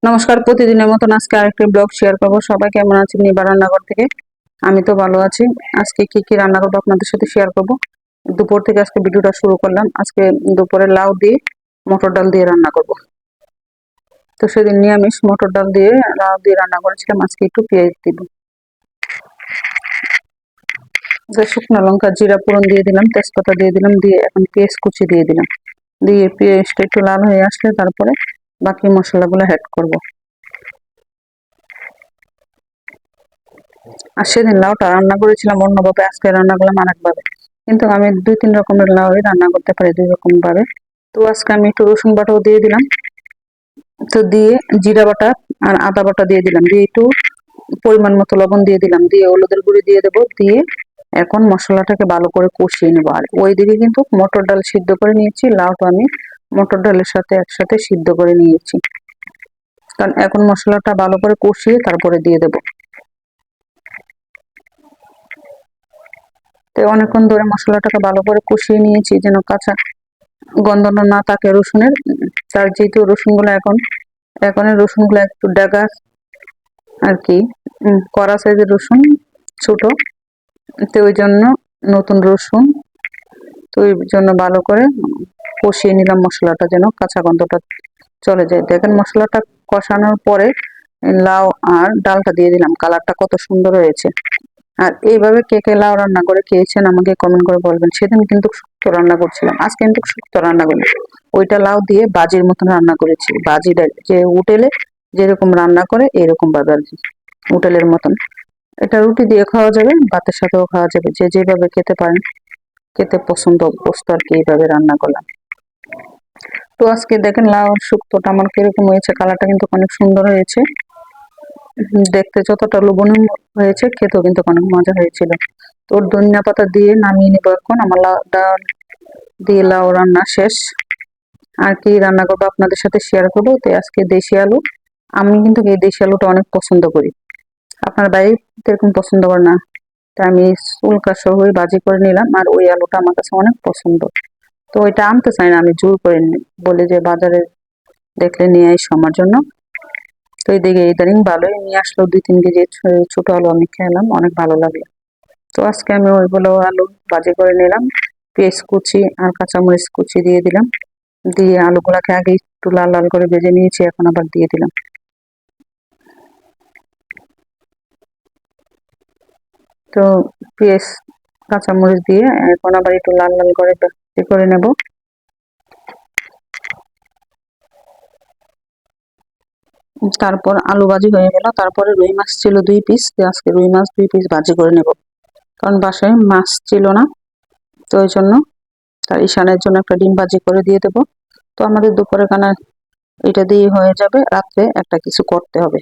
নমস্কার, প্রতিদিনের মতন আজকে আরেকটি ব্লগ শেয়ার করবো। সবাই কেমন আছেন? নিবার রান্নাঘর থেকে আমি তো ভালো আছি। আজকে কি কি রান্না করবো আপনাদের সাথে শেয়ার করব। দুপুর থেকে আজকে ভিডিওটা শুরু করলাম। আজকে দুপুরে লাউ দিয়ে মটর ডাল দিয়ে রান্না করব। তো সেদিন নিরামিষ মটর ডাল দিয়ে লাউ দিয়ে রান্না করেছিলাম। আজকে একটু পেঁয়াজ দিব, শুকনো লঙ্কা জিরা ফোড়ন দিয়ে দিলাম, তেজপাতা দিয়ে দিলাম, দিয়ে এখন পেঁয়াজ কুচি দিয়ে দিলাম। দিয়ে পেঁয়াজটা একটু লাল হয়ে আসলে তারপরে বাকি মশলাগুলো অ্যাড করব। আর সেদিন লাউটা রান্না করেছিলাম অন্যভাবে, আজকে রান্না করলাম আরেকভাবে। কিন্তু আমি 2-3 রকমের লাউ রান্না করতে পারি 2 রকম ভাবে। তো আজকে আমি একটু রসুন বাটাও দিয়ে দিলাম, তো দিয়ে জিরা বাটা আর আদা বাটা দিয়ে দিলাম, দিয়ে একটু পরিমাণ মতো লবণ দিয়ে দিলাম, দিয়ে হলুদের গুঁড়ি দিয়ে দেবো, দিয়ে এখন মশলাটাকে ভালো করে কষিয়ে নেবো। আর ওইদিকে কিন্তু মটর ডাল সিদ্ধ করে নিয়েছি, লাউটা আমি মটর ডালের সাথে একসাথে সিদ্ধ করে নিয়েছি। কারণ এখন মশলাটা ভালো করে কষিয়ে তারপরে দিয়ে দেবো। তো অনেকক্ষণ ধরে মশলাটাকে ভালো করে কষিয়ে নিয়েছি যেন কাঁচা গন্ধ না থাকে রসুনের। তার যেহেতু রসুনগুলো এখনের রসুনগুলো একটু ডাগা আর কি, কড়া সাইজের রসুন, ছোট। তো ওই জন্য নতুন রসুন, তো ওই জন্য ভালো করে কষিয়ে নিলাম মশলাটা যেন কাঁচা গন্ধটা চলে যায়। দেখেন মশলাটা কষানোর পরে লাউ আর ডালটা দিয়ে দিলাম, কালারটা কত সুন্দর হয়েছে। আর এইভাবে কে কে লাউ রান্না করে খেয়েছেন আমাকে কমেন্ট করে বলবেন। সেদিন কিন্তু শুক্তো রান্না করছিলাম, আজকে কিন্তু শুক্তো রান্না করি। ওইটা লাউ দিয়ে বাজির মতন রান্না করেছি, বাজি যে হোটেলে যেরকম রান্না করে এরকম ভাবে আর কি, হোটেলের মতন। এটা রুটি দিয়ে খাওয়া যাবে, ভাতের সাথেও খাওয়া যাবে, যে যেভাবে খেতে পারেন, খেতে পছন্দ অভ্যস্ত আর কি। এইভাবে রান্না করলাম। তো আজকে দেখেন লাউ শুক্তোটা আমার কিরকম হয়েছে, কালারটা কিন্তু অনেক সুন্দর হয়েছে। দেখতে যতটা লোভনীয় হয়েছে, খেতেও কিন্তু অনেক মজা হয়েছিল। তো ধনিয়া পাতা দিয়ে নামিয়ে নিবো এখন। আমার লাউ ডাল দিয়ে লাউ রান্না শেষ। আর কি রান্না করবো আপনাদের সাথে শেয়ার করবো। তো আজকে দেশি আলু, আমি কিন্তু এই দেশি আলুটা অনেক পছন্দ করি। আপনার বাড়িতে এরকম পছন্দ করে না? তা আমি চুলকা সহ ভাজি করে নিলাম। আর ওই আলুটা আমার কাছে অনেক পছন্দ। তো ওইটা আনতে চাই না, আমি জোর করে বলি যে বাজারে দেখলে নিয়ে এসো আমার জন্য। তো এইদিকে ইদানিং ভালোই নিয়ে আসলো, 2-3 কেজি ছোট আলু আমি খেলাম, অনেক ভালো লাগলো। তো আজকে আমি ওইগুলো আলু ভাজি করে নিলাম, পেঁয়াজ কুচি আর কাঁচামরিচ কুচি দিয়ে দিলাম, দিয়ে আলুগুলাকে আগে একটু লাল লাল করে ভেজে নিয়েছি, এখন আবার দিয়ে দিলাম। তো পেঁয়াজ কাঁচামরিচ দিয়ে এখন আবার একটু লাল লাল করে ভাজি করে নেব। তারপর আলু ভাজি হয়ে গেল, তারপরে রুই মাছ ছিল 2 পিস, আজকে রুই মাছ 2 পিস ভাজি করে নেব। কারণ বাসায় মাছ ছিল না, তো ওই জন্য তার ঈশানের জন্য একটা ডিম ভাজি করে দিয়ে দেবো। তো আমাদের দুপুরে খানা এটা দিয়ে হয়ে যাবে, রাত্রে একটা কিছু করতে হবে।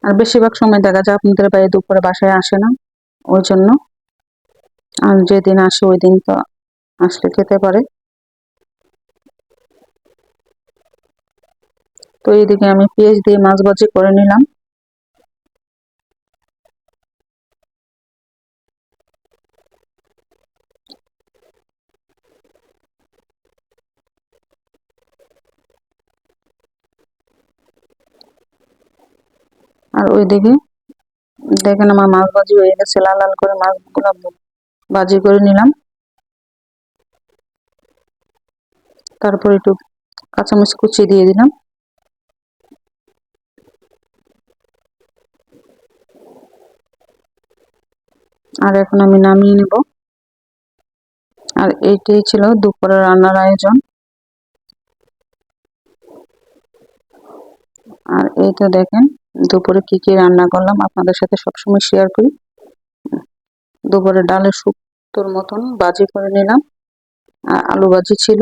আর বেশিরভাগ সময় দেখা যায় আপনাদের বাইরে দুপুরে বাসায় আসে না, ওই জন্য। আর যেদিন আসে ওই দিন তো আসলে খেতে পারে। তো এইদিকে আমি পেঁয়াজ দিয়ে মাছ ভাজি করে নিলাম। আর ওইদিকে দেখেন আমার মাছ ভাজি হয়ে গেছে, লাল লাল করে মাছগুলো ভাজি করে নিলাম। তারপর একটু কাঁচামরিচ কুচি দিয়ে দিলাম। আর এখন আমি নামিয়ে নেব। আর এইটাই ছিল দুপুরের রান্নার আয়োজন। আর এই তো দেখেন দুপুরে কি কি রান্না করলাম, আপনাদের সাথে সবসময় শেয়ার করি। দুপুরে ডালের শুক্তোর মতন ভাজি করে নিলাম, আর আলু ভাজি ছিল,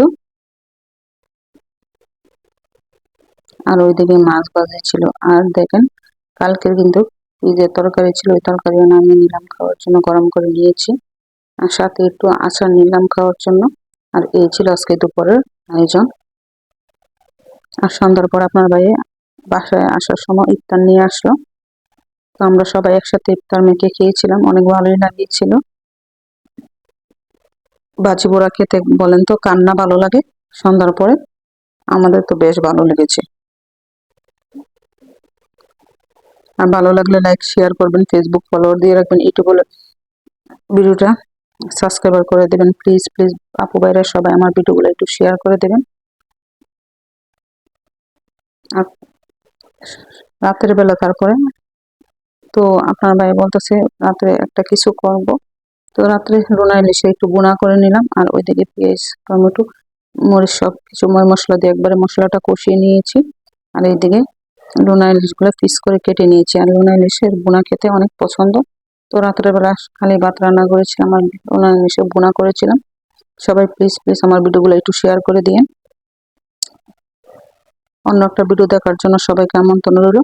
আর ওইদিকে মাছ ভাজি ছিল। আর দেখেন কালকের কিন্তু এই যে তরকারি ছিল, ওই তরকারিও নামিয়ে নিলাম খাওয়ার জন্য, গরম করে নিয়েছি। আর সাথে একটু আচার নিলাম খাওয়ার জন্য। আর এই ছিল আজকে দুপুরের আয়োজন। আর সন্ধ্যার পর আপনার ভাই বাসায় আসার সময় ইফতার নিয়ে আসলো। তো আমরা সবাই একসাথে ইফতার মেখে খেয়েছিলাম, অনেক ভালোই লাগিয়েছিল। ভাজি পোড়া খেতে বলেন তো কার না ভালো লাগে সন্ধ্যার পরে। আমাদের তো বেশ ভালো লেগেছে। আর ভালো লাগলে লাইক শেয়ার করবেন, ফেসবুক ফলোয়ার দিয়ে রাখবেন, ইউটিউবে ভিডিওটা সাবস্ক্রাইব করে দেবেন। প্লিজ প্লিজ আপু ভাইরা সবাই আমার ভিডিওগুলো একটু শেয়ার করে দেবেন। আর রাতের বেলা তারপরে তো আপনার ভাই বলতেছে রাত্রে একটা কিছু করব। তো রাত্রে রুনা ইলিশে একটু গুঁড়া করে নিলাম, আর ওইদিকে পেঁয়াজ টমেটো মরিচ সব কিছু ময় মশলা দিয়ে একবারে মশলাটা কষিয়ে নিয়েছি। আর এইদিকে লুনা ইলিশগুলো পিস করে কেটে নিয়েছি। আর লুনা ইলিশের বোনা খেতে অনেক পছন্দ। তো রাত্রের বেলা খালি ভাত রান্না করেছিলাম আর লুনা ইলিশের বোনা করেছিলাম। সবাই প্লিজ প্লিজ আমার ভিডিওগুলো একটু শেয়ার করে দিয়েন। অন্য একটা ভিডিও দেখার জন্য সবাইকে আমন্ত্রণ রইল।